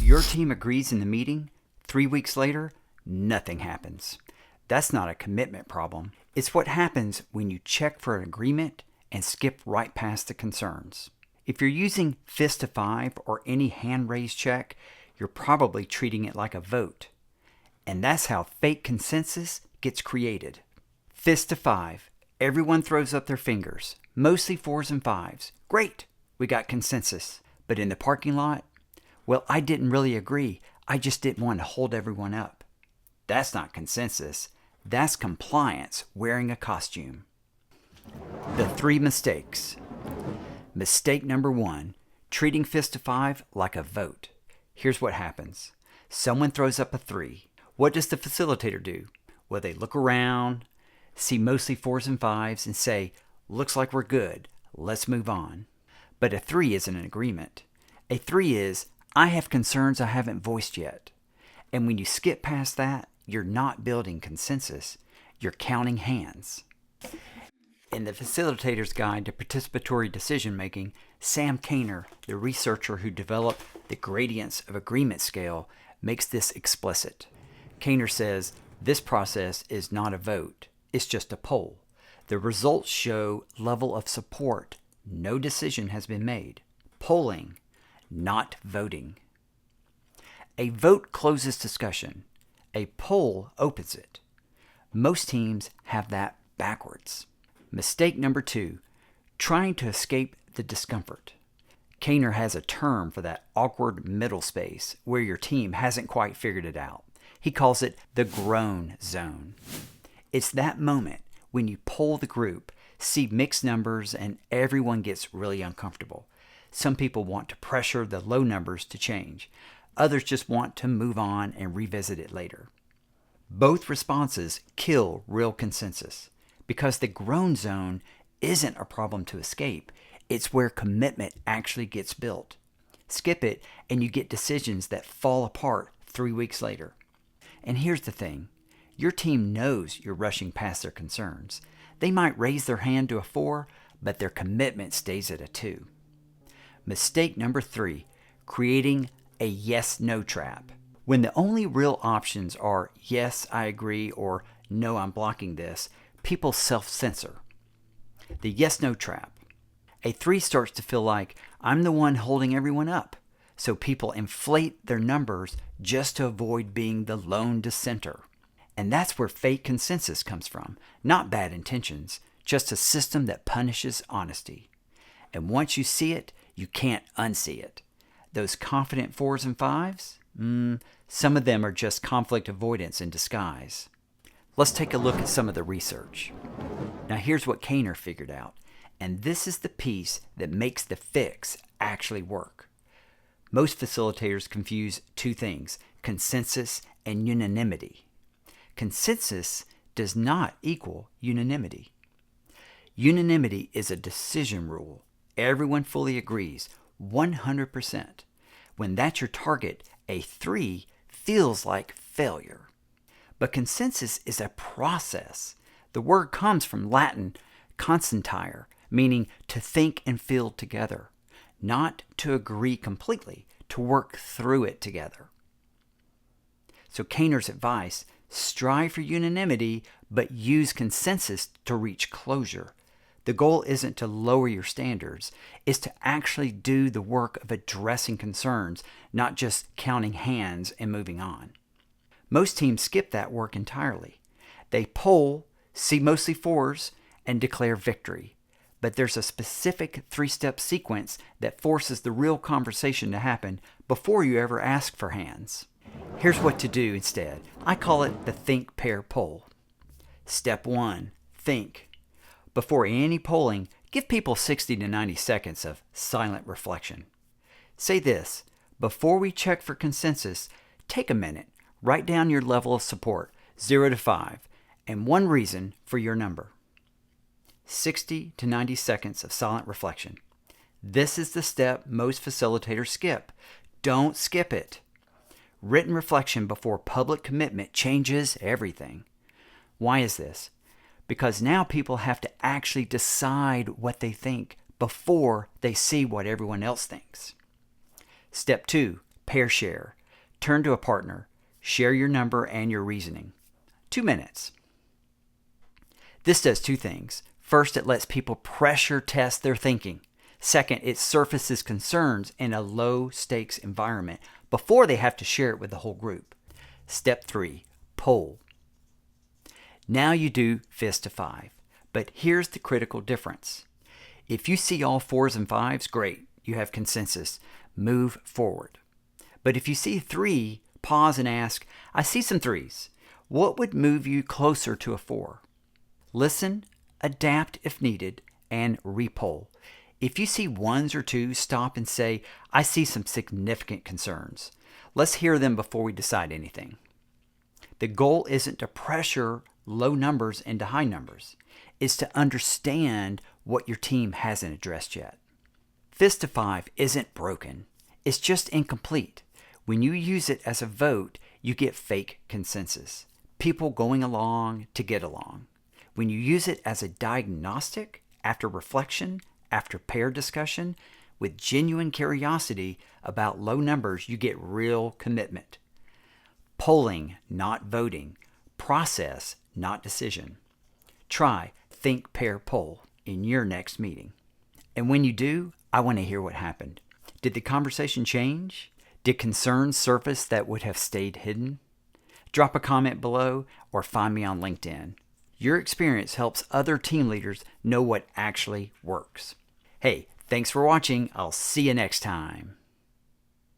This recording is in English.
your team agrees in the meeting, 3 weeks later, nothing happens. That's not a commitment problem. It's what happens when you check for an agreement and skip right past the concerns. If you're using fist to 5 or any hand raise check, you're probably treating it like a vote. And that's how fake consensus gets created. Fist to 5. Everyone throws up their fingers, mostly 4s and 5s. Great, we got consensus. But in the parking lot, well, I didn't really agree. I just didn't want to hold everyone up. That's not consensus. That's compliance wearing a costume. The 3 mistakes. Mistake number 1, treating fist to 5 like a vote. Here's what happens. Someone throws up a 3. What does the facilitator do? Well, they look around, see mostly 4s and 5s, and say, looks like we're good. Let's move on. But a 3 isn't an agreement. A 3 is, I have concerns I haven't voiced yet. And when you skip past that, you're not building consensus. You're counting hands. In the Facilitator's Guide to Participatory Decision Making, Sam Kainer, the researcher who developed the Gradients of Agreement scale, makes this explicit. Kainer says, this process is not a vote. It's just a poll. The results show level of support. No decision has been made. Polling, not voting. A vote closes discussion. A poll opens it. Most teams have that backwards. Mistake number 2, trying to escape the discomfort. Kainer has a term for that awkward middle space where your team hasn't quite figured it out. He calls it the Groan Zone. It's that moment when you poll the group, see mixed numbers, and everyone gets really uncomfortable. Some people want to pressure the low numbers to change. Others just want to move on and revisit it later. Both responses kill real consensus because the Groan Zone isn't a problem to escape. It's where commitment actually gets built. Skip it and you get decisions that fall apart 3 weeks later. And here's the thing. Your team knows you're rushing past their concerns. They might raise their hand to a 4, but their commitment stays at a 2. Mistake number 3, creating a yes-no trap. When the only real options are yes, I agree, or no, I'm blocking this, people self-censor. The yes-no trap. A 3 starts to feel like I'm the one holding everyone up, so people inflate their numbers just to avoid being the lone dissenter. And that's where fake consensus comes from. Not bad intentions, just a system that punishes honesty. And once you see it, you can't unsee it. Those confident 4s and 5s? Some of them are just conflict avoidance in disguise. Let's take a look at some of the research. Now here's what Kainer figured out. And this is the piece that makes the fix actually work. Most facilitators confuse 2 things, consensus and unanimity. Consensus does not equal unanimity. Unanimity is a decision rule. Everyone fully agrees, 100%. When that's your target, a 3 feels like failure. But consensus is a process. The word comes from Latin consentire, meaning to think and feel together, not to agree completely, to work through it together. So Kainer's advice, strive for unanimity, but use consensus to reach closure. The goal isn't to lower your standards, it's to actually do the work of addressing concerns, not just counting hands and moving on. Most teams skip that work entirely. They poll, see mostly 4s, and declare victory. But there's a specific 3-step sequence that forces the real conversation to happen before you ever ask for hands. Here's what to do instead. I call it the think, pair, poll. Step 1, think. Before any polling, give people 60 to 90 seconds of silent reflection. Say this, before we check for consensus, take a minute, write down your level of support, 0 to 5, and one reason for your number. 60 to 90 seconds of silent reflection. This is the step most facilitators skip. Don't skip it. Written reflection before public commitment changes everything. Why is this? Because now people have to actually decide what they think before they see what everyone else thinks. Step 2, pair share. Turn to a partner. Share your number and your reasoning. 2 minutes. This does two things. First, it lets people pressure test their thinking. Second, it surfaces concerns in a low-stakes environment before they have to share it with the whole group. Step 3, poll. Now you do fist to 5, but here's the critical difference. If you see all 4s and 5s, great, you have consensus. Move forward. But if you see 3, pause and ask, I see some 3s. What would move you closer to a 4? Listen, adapt if needed, and repoll. If you see 1s or 2s, stop and say, I see some significant concerns. Let's hear them before we decide anything. The goal isn't to pressure low numbers into high numbers. It's to understand what your team hasn't addressed yet. Fist to 5 isn't broken. It's just incomplete. When you use it as a vote, you get fake consensus. People going along to get along. When you use it as a diagnostic, after reflection, after paired discussion, with genuine curiosity about low numbers, you get real commitment. Polling, not voting. Process, not decision. Try think, pair, poll in your next meeting. And when you do, I want to hear what happened. Did the conversation change? Did concerns surface that would have stayed hidden? Drop a comment below or find me on LinkedIn. Your experience helps other team leaders know what actually works. Hey, thanks for watching. I'll see you next time.